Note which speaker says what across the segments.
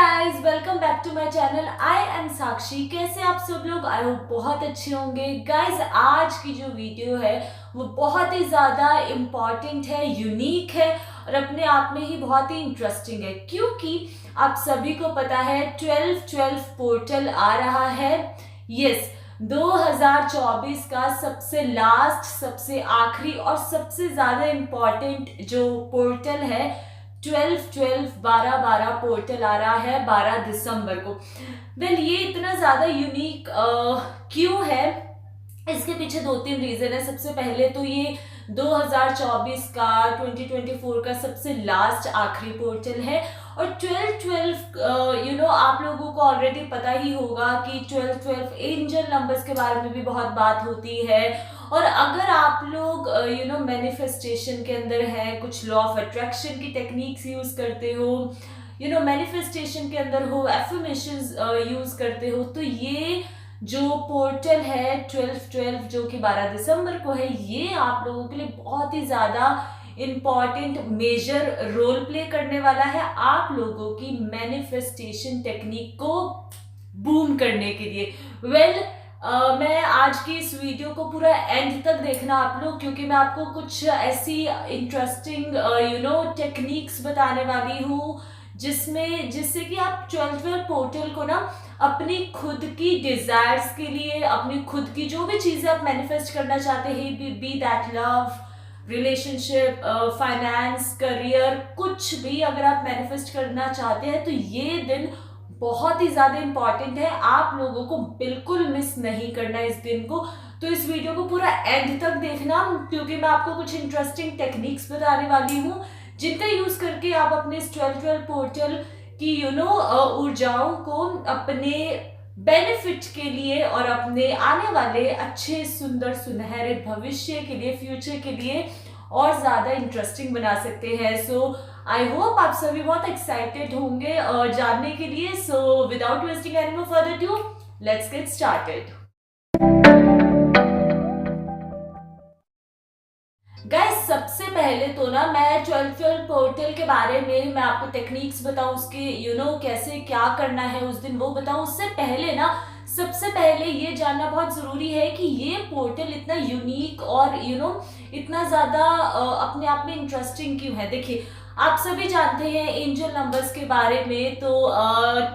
Speaker 1: Guys, welcome back to my channel. I am Sakshi. कैसे आप सब लोग? आई होप बहुत अच्छे होंगे। गाइस, आज की जो वीडियो है वो बहुत ही ज़्यादा इम्पॉर्टेंट है, यूनिक है और अपने आप में ही बहुत ही इंटरेस्टिंग है, क्योंकि आप सभी को पता है 12-12 पोर्टल आ रहा है। यस, 2024 का सबसे लास्ट, सबसे आखिरी और सबसे ज़्यादा इम्पॉर्टेंट जो पोर्टल है 12-12 पोर्टल आ रहा है 12 दिसंबर को। ये इतना ज़्यादा यूनिक क्यों है? इसके पीछे दो तीन रीजन है। सबसे पहले तो ये 2024 का 2024 का सबसे लास्ट आखिरी पोर्टल है और 12-12 आप लोगों को ऑलरेडी पता ही होगा कि 12-12 एंजल नंबर्स के बारे में भी बहुत बात होती है। और अगर आप लोग मैनिफेस्टेशन के अंदर है, कुछ लॉ ऑफ अट्रैक्शन की टेक्निक्स यूज करते हो, मैनिफेस्टेशन के अंदर हो, एफर्मेशंस यूज करते हो, तो ये जो पोर्टल है 12-12 जो कि 12 दिसंबर को है, ये आप लोगों के लिए बहुत ही ज़्यादा इम्पॉर्टेंट मेजर रोल प्ले करने वाला है आप लोगों की मैनिफेस्टेशन टेक्निक को बूम करने के लिए। मैं आज की इस वीडियो को पूरा एंड तक देखना आप लोग, क्योंकि मैं आपको कुछ ऐसी इंटरेस्टिंग टेक्निक्स बताने वाली हूँ जिससे कि आप 12-12 पोर्टल को ना अपनी खुद की डिजायर्स के लिए, अपनी खुद की जो भी चीजें आप मैनिफेस्ट करना चाहते हैं, be that love, relationship, finance, career, कुछ भी अगर आप मैनिफेस्ट करना चाहते हैं तो ये दिन बहुत ही ज्यादा इंपॉर्टेंट है। आप लोगों को बिल्कुल मिस नहीं करना इस दिन को। तो इस वीडियो को पूरा एंड तक देखना, क्योंकि मैं आपको कुछ इंटरेस्टिंग टेक्निक्स बताने वाली हूँ जिनका यूज करके आप अपने इस 12-12 पोर्टल की ऊर्जाओं को अपने बेनिफिट के लिए और अपने आने वाले अच्छे सुंदर सुनहरे भविष्य के लिए, फ्यूचर के लिए और ज्यादा इंटरेस्टिंग बना सकते हैं। सो आई होप आप सभी बहुत एक्साइटेड होंगे जानने के लिए। So without wasting any more further due, let's get started. Guys, सबसे पहले तो ना मैं 12-12 पोर्टल के बारे में मैं आपको टेक्निक्स बताऊं, उसके कैसे क्या करना है उस दिन वो बताऊं। उससे पहले ना सबसे पहले ये जानना बहुत जरूरी है कि ये पोर्टल इतना यूनिक और इतना ज्यादा अपने आप में इंटरेस्टिंग क्यों है। देखिए, आप सभी जानते हैं एंजल नंबर्स के बारे में, तो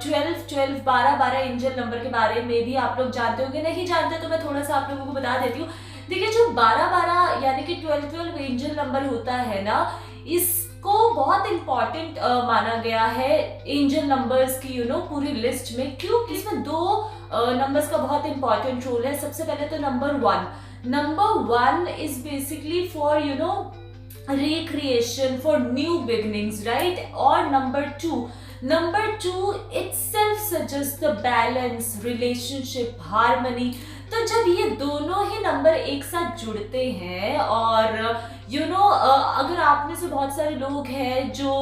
Speaker 1: 12-12 12 एंजल नंबर के बारे में भी आप लोग जानते होंगे। नहीं जानते तो मैं थोड़ा सा आप लोगों को बता देती हूँ। देखिए, जो 12-12 यानी कि 12-12 एंजल नंबर होता है ना, इसको बहुत इंपॉर्टेंट माना गया है एंजल नंबर्स की पूरी लिस्ट में, क्योंकि इसमें दो नंबर्स का बहुत इंपॉर्टेंट रोल है। सबसे पहले तो number one is basically for recreation, for new beginnings, right? और number two itself suggests the balance, relationship, harmony। तो जब ये दोनों ही नंबर एक साथ जुड़ते हैं और अगर आप में से बहुत सारे लोग हैं जो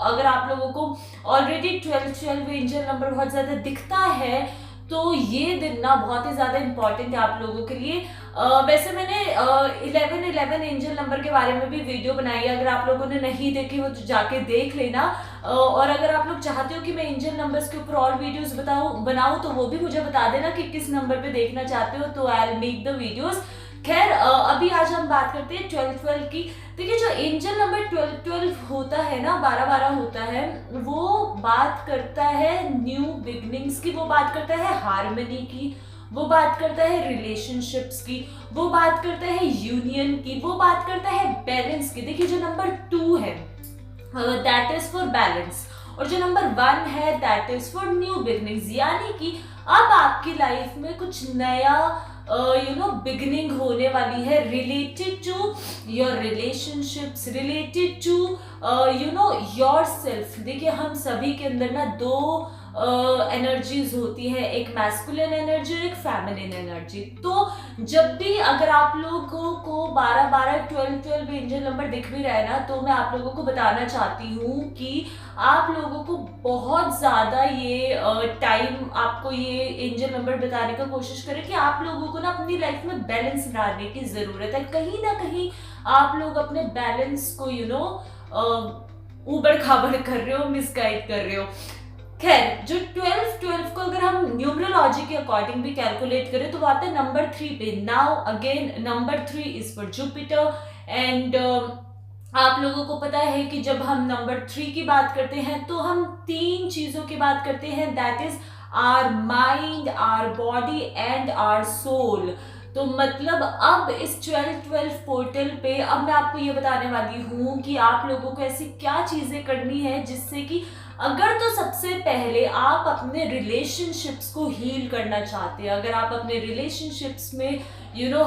Speaker 1: अगर आप लोगों को ऑलरेडी 12-12 एंजल नंबर बहुत ज्यादा दिखता है, तो ये दिन ना बहुत ही ज्यादा इंपॉर्टेंट है आप लोगों के लिए। वैसे मैंने 11 एंजल नंबर के बारे में भी वीडियो बनाई है, अगर आप लोगों ने नहीं देखी वो तो जाके देख लेना। और अगर आप लोग चाहते हो कि मैं एंजल नंबर्स के ऊपर और वीडियोस बनाऊं तो वो भी मुझे बता देना कि किस नंबर पे देखना चाहते हो, तो I will make the videos. खैर, अभी आज हम बात करते हैं 12-12 की। देखिए, जो एंजल नंबर 12-12 होता है ना, 12-12 होता है, वो बात करता है न्यू बिगनिंग्स की, वो बात करता है हार्मनी की, वो बात करता है रिलेशनशिप्स की, वो बात करता है यूनियन की, वो बात करता है बैलेंस की। देखिए, जो नंबर 2 है दैट इज फॉर बैलेंस, और जो नंबर 1 है that is for new beginnings. यानी कि अब आपकी लाइफ में कुछ नया बिगिनिंग होने वाली है, related to your relationships, related to yourself. देखिए, हम सभी के अंदर ना दो एनर्जीज होती है, एक मैस्कुलिन एनर्जी और एक फेमिनिन एनर्जी। तो जब भी अगर आप लोगों को 12-12 12-12 एंजल नंबर दिख भी रहा है ना, तो मैं आप लोगों को बताना चाहती हूँ कि आप लोगों को बहुत ज्यादा ये टाइम आपको ये एंजल नंबर बताने का कोशिश करें कि आप लोगों को ना अपनी लाइफ में बैलेंस लाने की जरूरत है। कहीं ना कहीं आप लोग अपने बैलेंस को ऊबड़ खाबड़ कर रहे हो, मिसगाइड कर रहे हो। खैर जो 12 को अगर हम न्यूमरोलॉजी के अकॉर्डिंग भी कैलकुलेट करें तो वो आता है नंबर 3 पे। Now again number 3 is for Jupiter and आप लोगों को पता है कि जब हम नंबर 3 की बात करते हैं तो हम 3 चीजों की बात करते हैं, that is our mind, our body and our soul. तो मतलब अब इस 12 पोर्टल पे अब मैं आपको ये बताने वाली हूँ कि आप लोगों को ऐसी क्या चीजें करनी है जिससे कि अगर तो सबसे पहले आप अपने रिलेशनशिप्स को हील करना चाहते हैं, अगर आप अपने रिलेशनशिप्स में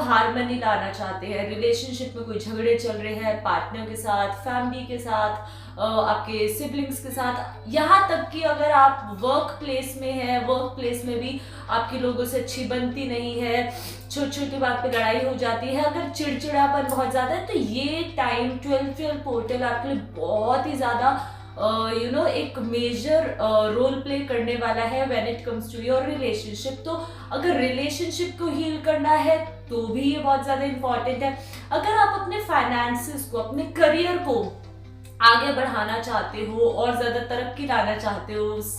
Speaker 1: हार्मनी लाना चाहते हैं, रिलेशनशिप में कोई झगड़े चल रहे हैं पार्टनर के साथ, फैमिली के साथ, आपके सिबलिंग्स के साथ, यहाँ तक कि अगर आप वर्क प्लेस में हैं, वर्क प्लेस में भी आपकी लोगों से अच्छी बनती नहीं है, छोटी छोटी बात पे लड़ाई हो जाती है, अगर चिड़चिड़ापन बहुत ज़्यादा है, तो ये टाइम 12 पोर्टल आपके लिए बहुत ही ज़्यादा एक मेजर रोल प्ले करने वाला है when it comes to your relationship. तो अगर रिलेशनशिप को हील करना है तो भी ये बहुत ज़्यादा इंपॉर्टेंट है। अगर आप अपने फाइनेंसेस को, अपने करियर को आगे बढ़ाना चाहते हो और ज़्यादा तरक्की लाना चाहते हो उस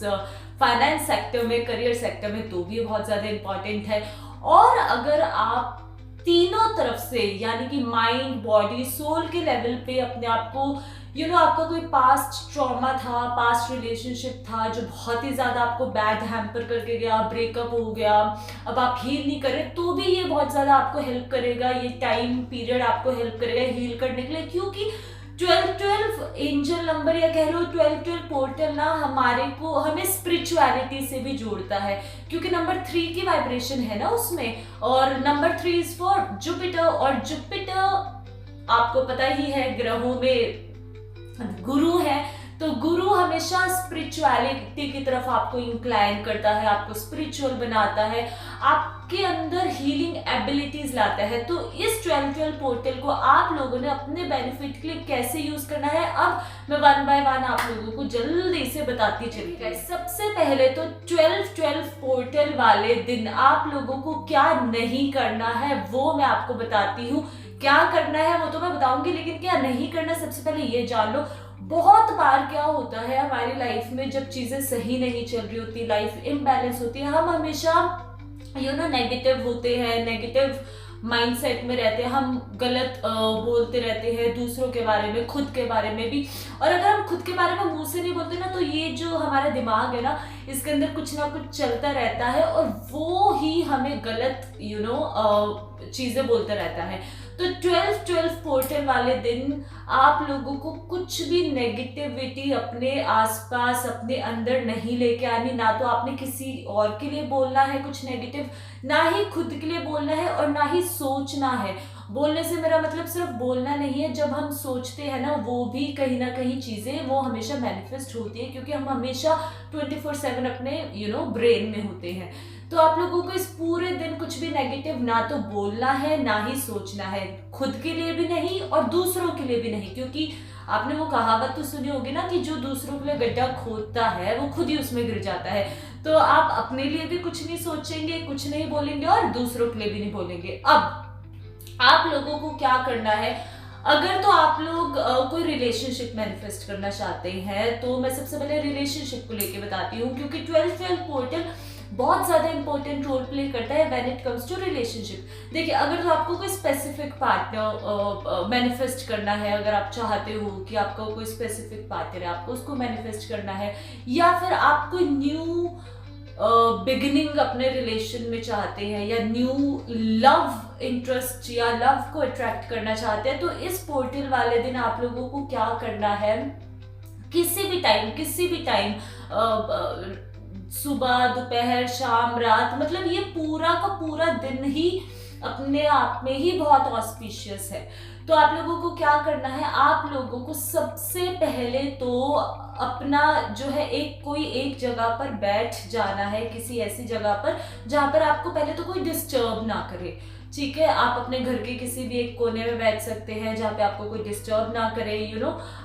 Speaker 1: फाइनेंस सेक्टर में, करियर सेक्टर में, तो भी बहुत ज़्यादा इंपॉर्टेंट है। और अगर आप तीनों तरफ से यानी कि माइंड, बॉडी, सोल के लेवल पे अपने आप को आपका कोई पास्ट ट्रॉमा था, पास्ट रिलेशनशिप था जो बहुत ही ज़्यादा आपको बैड हैम्पर करके गया, ब्रेकअप हो गया, अब आप हील नहीं कर रहे, तो भी ये बहुत ज़्यादा आपको हेल्प करेगा, ये टाइम पीरियड आपको हेल्प करेगा हील करने के लिए। क्योंकि 12 एंजल नंबर या कह लो 12 पोर्टल ना हमें स्पिरिचुअलिटी से भी जोड़ता है, क्योंकि नंबर 3 की वाइब्रेशन है ना उसमें, और नंबर 3 इज फॉर जुपिटर, और जुपिटर आपको पता ही है ग्रहों में गुरु है, तो गुरु हमेशा स्पिरिचुअलिटी की तरफ आपको इंक्लाइन करता है, आपको स्पिरिचुअल बनाता है, आपके अंदर हीलिंग एबिलिटीज लाता है। तो इस 12 पोर्टल को आप लोगों ने अपने बेनिफिट के लिए कैसे यूज करना है, अब मैं वन बाय वन आप लोगों को जल्दी से बताती चली। सबसे पहले तो 12 पोर्टल वाले दिन आप लोगों को क्या नहीं करना है वो मैं आपको बताती हूँ। क्या करना है वो तो मैं बताऊंगी, लेकिन क्या नहीं करना सबसे पहले ये जान लो। बहुत बार क्या होता है हमारी लाइफ में, जब चीजें सही नहीं चल रही होती, लाइफ इम्बैलेंस होती है, हम हमेशा नेगेटिव होते हैं, नेगेटिव माइंडसेट में रहते हैं, हम गलत बोलते रहते हैं दूसरों के बारे में, खुद के बारे में भी। और अगर हम खुद के बारे में मुंह से नहीं बोलते ना, तो ये जो हमारा दिमाग है ना, इसके अंदर कुछ ना कुछ चलता रहता है और वो ही हमें गलत चीजें बोलता रहता है। तो 12 पोर्टल वाले दिन आप लोगों को कुछ भी नेगेटिविटी अपने आसपास, अपने अंदर नहीं लेके आनी। ना तो आपने किसी और के लिए बोलना है कुछ नेगेटिव, ना ही खुद के लिए बोलना है, और ना ही सोचना है। बोलने से मेरा मतलब सिर्फ बोलना नहीं है, जब हम सोचते हैं ना वो भी कहीं ना कहीं चीज़ें वो हमेशा मैनिफेस्ट होती है, क्योंकि हम हमेशा 24/7 अपने ब्रेन में होते हैं। तो आप लोगों को इस पूरे दिन कुछ भी नेगेटिव ना तो बोलना है ना ही सोचना है, खुद के लिए भी नहीं और दूसरों के लिए भी नहीं। क्योंकि आपने वो कहावत तो सुनी होगी ना कि जो दूसरों के लिए गड्ढा खोदता है वो खुद ही उसमें गिर जाता है। तो आप अपने लिए भी कुछ नहीं सोचेंगे, कुछ नहीं बोलेंगे और दूसरों के लिए भी नहीं बोलेंगे। अब आप लोगों को क्या करना है, अगर तो आप लोग कोई रिलेशनशिप मैनिफेस्ट करना चाहते हैं, तो मैं सबसे पहले रिलेशनशिप को लेके बताती हूँ, क्योंकि 12 पोर्टल बहुत ज्यादा इंपॉर्टेंट रोल प्ले करता है when it comes to relationship. देखिए, अगर तो आपको कोई स्पेसिफिक पार्टनर मैनिफेस्ट करना है, अगर आप चाहते हो कि आपका कोई स्पेसिफिक पार्टनर है, आपको उसको मैनिफेस्ट करना है, या फिर आप कोई न्यू बिगिनिंग अपने रिलेशन में चाहते हैं, या न्यू लव इंटरेस्ट या लव को अट्रैक्ट करना चाहते हैं, तो इस पोर्टल वाले दिन आप लोगों को क्या करना है, किसी भी टाइम सुबह, दोपहर, शाम, रात, मतलब ये पूरा का पूरा दिन ही अपने आप में ही बहुत ऑस्पिशियस है। तो आप लोगों को क्या करना है, आप लोगों को सबसे पहले तो अपना जो है कोई एक जगह पर बैठ जाना है, किसी ऐसी जगह पर जहां पर आपको पहले तो कोई डिस्टर्ब ना करे। ठीक है, आप अपने घर के किसी भी एक कोने में बैठ सकते हैं जहाँ पे आपको कोई डिस्टर्ब ना करे,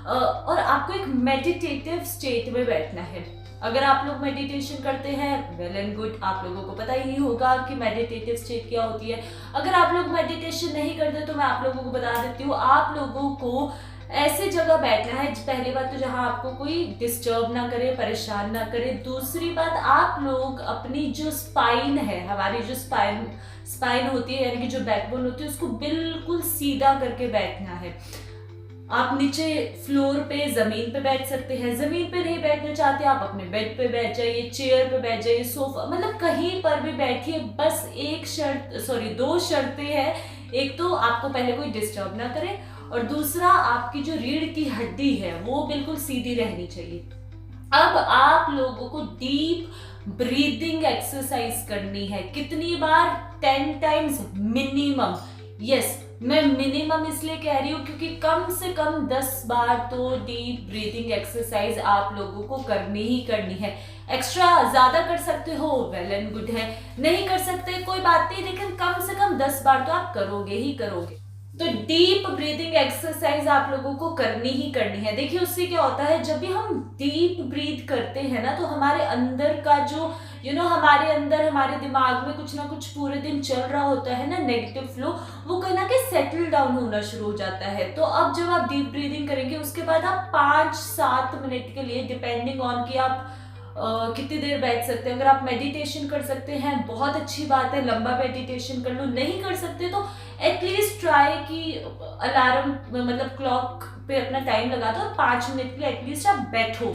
Speaker 1: और आपको एक मेडिटेटिव स्टेट में बैठना है। अगर आप लोग मेडिटेशन करते हैं, वेल एंड गुड, आप लोगों को पता ही होगा कि मेडिटेटिव स्टेट क्या होती है। अगर आप लोग मेडिटेशन नहीं करते तो मैं आप लोगों को बता देती हूँ, आप लोगों को ऐसे जगह बैठना है, पहली बात तो जहां आपको कोई डिस्टर्ब ना करे, परेशान ना करे। दूसरी बात, आप लोग अपनी जो स्पाइन है, हमारी जो स्पाइन होती है, यानी कि जो बैकबोन होती है, उसको बिल्कुल सीधा करके बैठना है। आप नीचे फ्लोर पे, जमीन पे बैठ सकते हैं। जमीन पे नहीं बैठना चाहते आप अपने बेड पे बैठ जाइए, चेयर पे बैठ जाइए, सोफा, मतलब कहीं पर भी बैठिए। बस दो शर्तें हैं। एक तो आपको पहले कोई डिस्टर्ब ना करे, और दूसरा आपकी जो रीढ़ की हड्डी है वो बिल्कुल सीधी रहनी चाहिए। अब आप लोगों को डीप ब्रीदिंग एक्सरसाइज करनी है। कितनी बार? 10 टाइम्स मिनिमम। यस, मैं मिनिमम इसलिए कह रही हूँ क्योंकि कम से कम 10 बार तो डीप ब्रीदिंग एक्सरसाइज आप लोगों को करनी ही करनी है। एक्स्ट्रा ज्यादा कर सकते हो, वेल एंड गुड है। नहीं कर सकते कोई बात नहीं, लेकिन कम से कम 10 बार तो आप करोगे ही करोगे। तो डीप ब्रीदिंग एक्सरसाइज आप लोगों को करनी ही करनी है। देखिए उससे क्या होता है, जब भी हम डीप ब्रीथ करते हैं ना, तो हमारे अंदर का जो हमारे अंदर, हमारे दिमाग में कुछ ना कुछ पूरे दिन चल रहा होता है ना, नेगेटिव फ्लो, वो कहीं ना कहीं सेटल डाउन होना शुरू हो जाता है। तो अब जब आप डीप ब्रीदिंग करेंगे, उसके बाद आप 5-7 मिनट के लिए, डिपेंडिंग ऑन कि आप कितनी देर बैठ सकते हैं। अगर आप मेडिटेशन कर सकते हैं, बहुत अच्छी बात है, लंबा मेडिटेशन कर लो। नहीं कर सकते तो एटलीस्ट ट्राई कि अलार्म, मतलब क्लॉक पे अपना टाइम लगा दो, 5 मिनट के लिए एटलीस्ट आप बैठो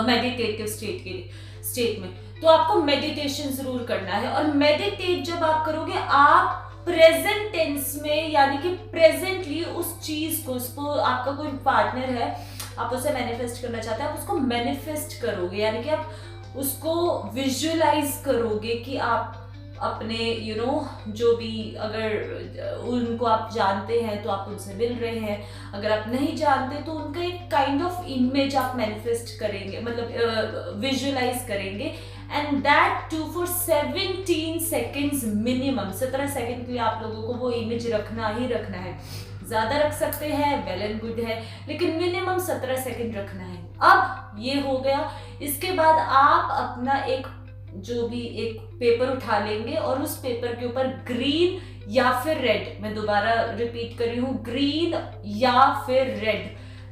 Speaker 1: मेडिटेटिव स्टेट में। तो आपको मेडिटेशन जरूर करना है। और मेडिटेट जब आप करोगे, आप प्रेजेंट टेंस में, यानी कि प्रेजेंटली उस चीज को, उसको, आपका कोई पार्टनर है, आप उसे मैनिफेस्ट करना चाहते हैं, आप उसको मैनिफेस्ट करोगे, यानी कि आप उसको विजुअलाइज करोगे कि आप अपने जो भी, अगर उनको आप जानते हैं तो आप उनसे मिल रहे हैं, अगर आप नहीं जानते तो उनका एक काइंड ऑफ इमेज आप मैनिफेस्ट करेंगे, मतलब विजुअलाइज करेंगे। And that too for 17 seconds minimum. 17 second के लिए आप लोगों को वो इमेज रखना ही रखना है। ज्यादा रख सकते हैं, वेल एंड गुड है, लेकिन मिनिमम 17 सेकेंड रखना है। अब ये हो गया। इसके बाद आप अपना एक पेपर उठा लेंगे, और उस पेपर के ऊपर ग्रीन या फिर रेड, मैं दोबारा रिपीट कर रही हूँ, ग्रीन या फिर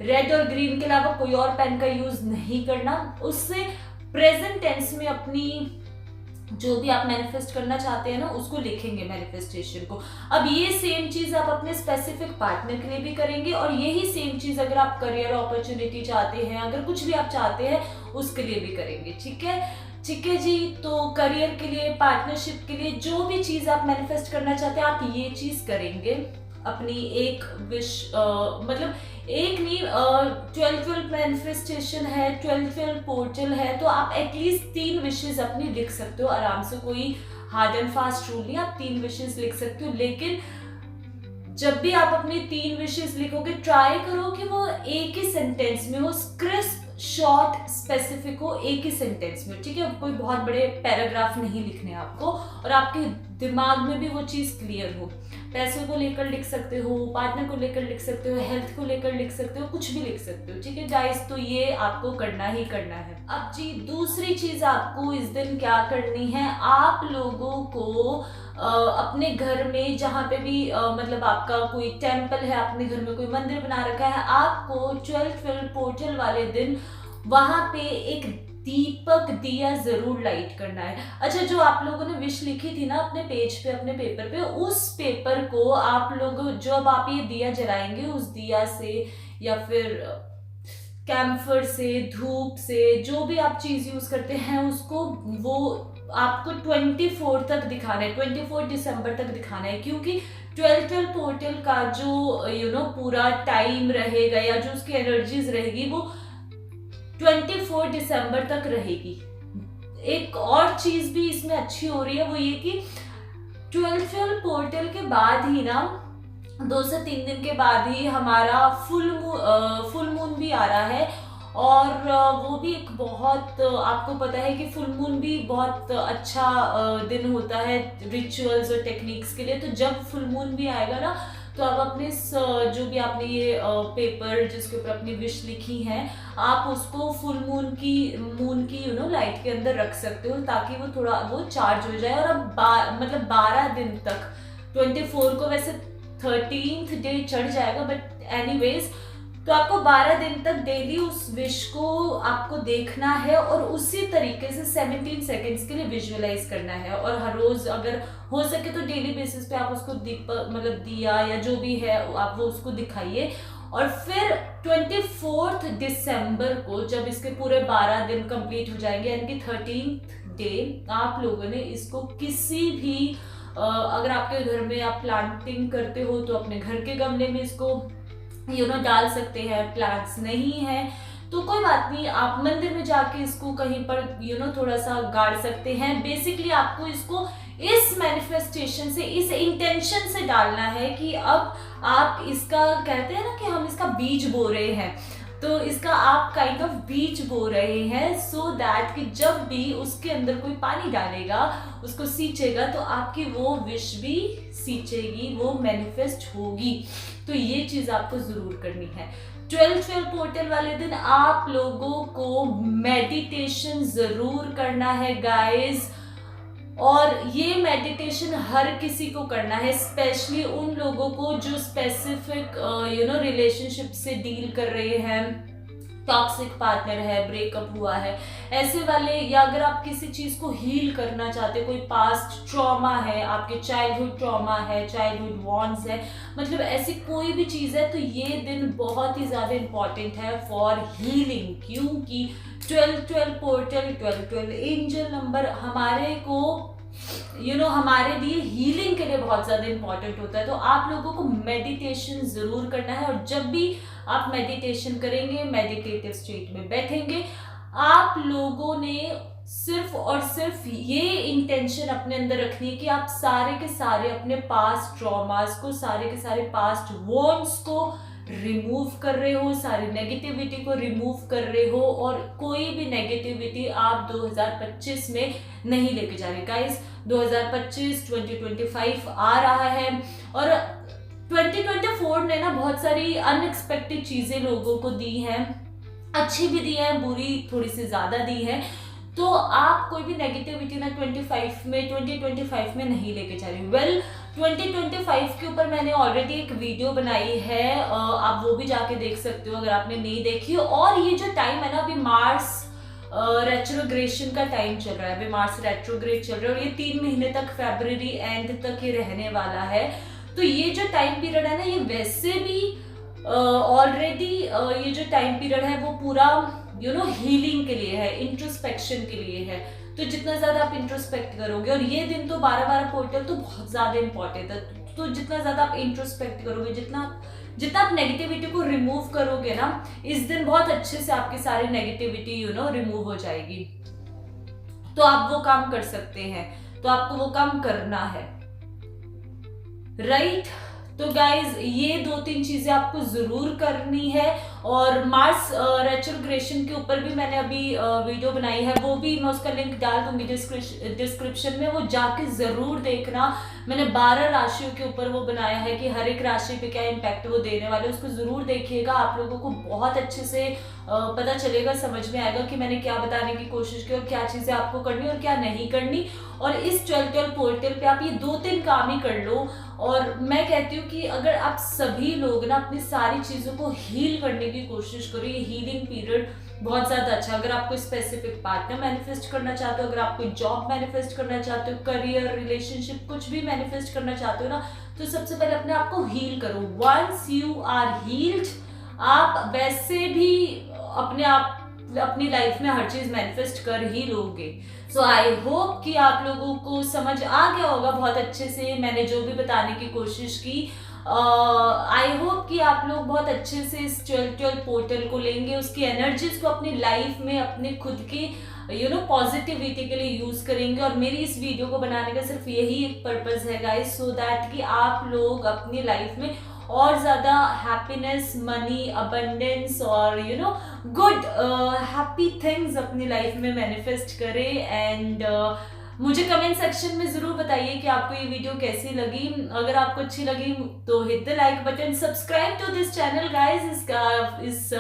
Speaker 1: रेड और ग्रीन के अलावा कोई और पेन का यूज नहीं करना। उससे प्रेजेंट टेंस में अपनी जो भी आप मैनिफेस्ट करना चाहते हैं ना, उसको लिखेंगे, मैनिफेस्टेशन को। अब ये सेम चीज आप अपने स्पेसिफिक पार्टनर के लिए भी करेंगे, और यही सेम चीज अगर आप करियर अपॉर्चुनिटी चाहते हैं, अगर कुछ भी आप चाहते हैं, उसके लिए भी करेंगे। ठीक है जी। तो करियर के लिए, पार्टनरशिप के लिए, जो भी चीज आप मैनिफेस्ट करना चाहते हैं, आप ये चीज करेंगे। अपनी एक विश, मतलब एक नहीं, 12 मैनिफेस्टेशन है, 12 पोर्टल है, तो आप एटलीस्ट 3 विशेस अपनी लिख सकते हो आराम से। कोई हार्ड एंड फास्ट रूल नहीं, आप 3 विशेस लिख सकते हो। लेकिन जब भी आप अपनी 3 विशेस लिखोगे, ट्राई करो कि वो एक ही सेंटेंस में हो, क्रिस्प, शॉर्ट, स्पेसिफिक हो, एक ही सेंटेंस में। ठीक है, कोई बहुत बड़े पैराग्राफ नहीं लिखने आपको, और आपके दिमाग में भी वो चीज क्लियर हो। पैसों को लेकर लिख सकते हो, पार्टनर को लेकर लिख सकते हो, हेल्थ को लेकर लिख सकते हो, कुछ भी लिख सकते हो। ठीक है गाइस, तो ये आपको करना ही करना है। अब जी दूसरी चीज आपको इस दिन क्या करनी है, आप लोगों को अपने घर में, जहाँ पे भी मतलब आपका कोई टेम्पल है, अपने घर में कोई मंदिर बना रखा है, आपको 12 पोर्टल वाले दिन वहां पे एक दीपक दिया जरूर लाइट करना है। अच्छा, जो आप लोगों ने विश लिखी थी ना अपने पेज पे, अपने पेपर पे, उस पेपर को आप लोग, जब आप ये दिया जलाएंगे, उस दिया से या फिर कैम्फर से, धूप से, जो भी आप चीज यूज करते हैं, उसको, वो आपको 24 तक दिखाना है, 24 दिसंबर तक दिखाना है। क्योंकि 12 पोर्टल का जो पूरा टाइम रहेगा, या जो उसकी एनर्जीज रहेगी, वो 24 दिसंबर तक रहेगी। एक और चीज भी इसमें अच्छी हो रही है, वो ये कि 12 पोर्टल के बाद ही ना, 2 से 3 दिन के बाद ही हमारा फुल मून भी आ रहा है। और वो भी एक बहुत, आपको पता है कि फुल मून भी बहुत अच्छा दिन होता है रिचुअल्स और टेक्निक्स के लिए। तो जब फुल मून भी आएगा ना, तो आप अपने जो भी आपने ये पेपर जिसके ऊपर अपनी विश लिखी है, आप उसको फुल मून की लाइट के अंदर रख सकते हो, ताकि वो थोड़ा चार्ज हो जाए। और अब मतलब 12 दिन तक, 24 को वैसे 13th डे चढ़ जाएगा, बट एनीवेज तो आपको 12 दिन तक डेली उस विश को आपको देखना है और उसी तरीके से 17 सेकेंड्स के लिए विजुअलाइज करना है। और हर रोज अगर हो सके तो डेली बेसिस पे आप उसको मतलब दिया या जो भी है आप वो उसको दिखाइए। और फिर 24 दिसंबर को जब इसके पूरे 12 दिन कंप्लीट हो जाएंगे, यानी कि 13th डे, आप लोगों ने इसको किसी भी अगर आपके घर में आप प्लांटिंग करते हो तो अपने घर के गमले में इसको डाल सकते हैं। प्लांट्स नहीं है तो कोई बात नहीं, आप मंदिर में जाके इसको कहीं पर थोड़ा सा गाड़ सकते हैं। बेसिकली आपको इसको इस मैनिफेस्टेशन से, इस इंटेंशन से डालना है कि अब आप इसका, कहते हैं ना कि हम इसका बीज बो रहे हैं, तो इसका आप काइंड ऑफ बीज बो रहे हैं, सो दैट कि जब भी उसके अंदर कोई पानी डालेगा, उसको सींचेगा, तो आपकी वो विश भी सींचेगी, वो मैनिफेस्ट होगी। तो ये चीज आपको जरूर करनी है। 12/12 पोर्टल वाले दिन आप लोगों को मेडिटेशन जरूर करना है गाइस, और ये मेडिटेशन हर किसी को करना है, स्पेशली उन लोगों को जो स्पेसिफिक रिलेशनशिप से डील कर रहे हैं, टॉक्सिक पार्टनर है, ब्रेकअप हुआ है, ऐसे वाले, या अगर आप किसी चीज को हील करना चाहते हो, कोई पास्ट ट्रॉमा है, आपके चाइल्डहुड ट्रॉमा है, चाइल्डहुड वॉन्ड्स है, मतलब ऐसी कोई भी चीज है, तो ये दिन बहुत ही ज्यादा इंपॉर्टेंट है फॉर हीलिंग। क्योंकि 12/12 पोर्टल, 12/12 एंजल नंबर हमारे को हमारे लिए हीलिंग के लिए बहुत ज्यादा इंपॉर्टेंट होता है। तो आप लोगों को मेडिटेशन जरूर करना है, और जब भी आप मेडिटेशन करेंगे, मेडिटेटिव स्टेट में बैठेंगे, आप लोगों ने सिर्फ और सिर्फ ये इंटेंशन अपने अंदर रखनी है कि आप सारे के सारे अपने पास्ट ट्रॉमास को, सारे के सारे पास्ट वॉन्ड्स को रिमूव कर रहे हो, सारी नेगेटिविटी को रिमूव कर रहे हो, और कोई भी नेगेटिविटी आप 2025 में नहीं लेके जा रहे गाइस। 2025 आ रहा है, और 2024 ने ना बहुत सारी अनएक्सपेक्टेड चीजें लोगों को दी हैं, अच्छी भी दी है, बुरी थोड़ी सी ज्यादा दी है। तो आप कोई भी नेगेटिविटी ना 2025 में नहीं लेके जा रही। 2025 के ऊपर मैंने ऑलरेडी एक वीडियो बनाई है, आप वो भी जाके देख सकते हो अगर आपने नहीं देखी। और ये जो टाइम है ना, अभी मार्स रेट्रोग्रेशन का टाइम चल रहा है, अभी मार्स रेट्रोग्रेड चल रहा है, और ये 3 महीने तक, फरवरी एंड तक ये रहने वाला है। तो ये जो टाइम पीरियड है ना, ये वैसे भी ऑलरेडी ये जो टाइम पीरियड है वो पूरा हीलिंग के लिए है, इंट्रोस्पेक्शन के लिए है। तो जितना ज्यादा आप इंट्रोस्पेक्ट करोगे, और ये दिन तो 12/12 पोर्टल तो बहुत ज्यादा इंपॉर्टेंट है, तो जितना ज्यादा आप इंट्रोस्पेक्ट करोगे, जितना आप नेगेटिविटी को रिमूव करोगे ना, इस दिन बहुत अच्छे से आपकी सारी नेगेटिविटी रिमूव हो जाएगी। तो आप वो काम कर सकते हैं, तो आपको वो काम करना है, राइट। तो गाइज ये 2-3 चीजें आपको जरूर करनी है। और मार्स रेट्रोग्रेशन के ऊपर भी मैंने अभी वीडियो बनाई है, वो भी मैं उसका लिंक डाल दूंगी डिस्क्रिप्शन में, वो जाके जरूर देखना। मैंने 12 राशियों के ऊपर वो बनाया है कि हर एक राशि पे क्या इम्पैक्ट वो देने वाले, उसको जरूर देखिएगा। आप लोगों को बहुत अच्छे से पता चलेगा, समझ में आएगा कि मैंने क्या बताने की कोशिश की, और क्या चीजें आपको करनी और क्या नहीं करनी। और इस 12/12 पोर्टल पे आप ये 2-3 काम ही कर लो। और मैं कहती हूँ कि अगर आप सभी लोग ना अपनी सारी चीजों को हील करने की कोशिश करो, ये हीलिंग पीरियड बहुत ज्यादा अच्छा। अगर आप कोई स्पेसिफिक पार्टनर मैनिफेस्ट करना चाहते हो, अगर आप कोई जॉब मैनिफेस्ट करना चाहते हो, करियर, रिलेशनशिप, कुछ भी मैनिफेस्ट करना चाहते हो ना, तो सबसे पहले अपने आप को हील करो। वंस यू आर हील्ड, आप वैसे भी अपनी लाइफ में हर चीज मैनिफेस्ट कर ही लोगे। सो आई होप कि आप लोगों को समझ आ गया होगा बहुत अच्छे से मैंने जो भी बताने की कोशिश की। आई होप कि आप लोग बहुत अच्छे से इस 12/12 पोर्टल को लेंगे, उसकी एनर्जीज को अपनी लाइफ में, अपने खुद की पॉजिटिविटी के लिए यूज करेंगे। और मेरी इस वीडियो को बनाने का सिर्फ यही एक पर्पज है गाइस, सो दैट कि आप लोग अपनी लाइफ में और ज्यादा हैप्पीनेस, मनी, अबंडेंस और गुड हैप्पी थिंग्स अपनी लाइफ में मैनिफेस्ट करें। एंड मुझे कमेंट सेक्शन में जरूर बताइए कि आपको ये वीडियो कैसी लगी। अगर आपको अच्छी लगी तो hit the like button, subscribe to this channel guys, इस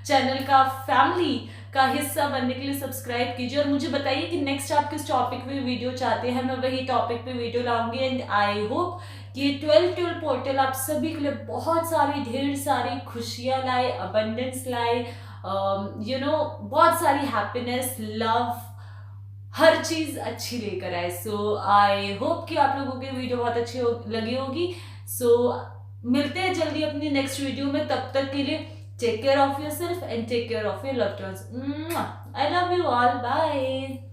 Speaker 1: चैनल का फैमिली का हिस्सा बनने के लिए सब्सक्राइब कीजिए और मुझे बताइए कि नेक्स्ट आप किस टॉपिक पे वीडियो चाहते हैं, मैं वही टॉपिक पे वीडियो लाऊंगी। एंड आई होप कि 12 पोर्टल आप सभी के लिए बहुत सारी ढेर सारी खुशियां लाए, अबंडेंस लाए, बहुत सारी हैप्पीनेस, लव, हर चीज अच्छी लेकर आए। सो आई होप कि आप लोगों की वीडियो बहुत अच्छी लगी होगी। सो मिलते हैं जल्दी अपनी नेक्स्ट वीडियो में, तब तक के लिए take care of yourself and take care of your loved ones. I love you all, bye.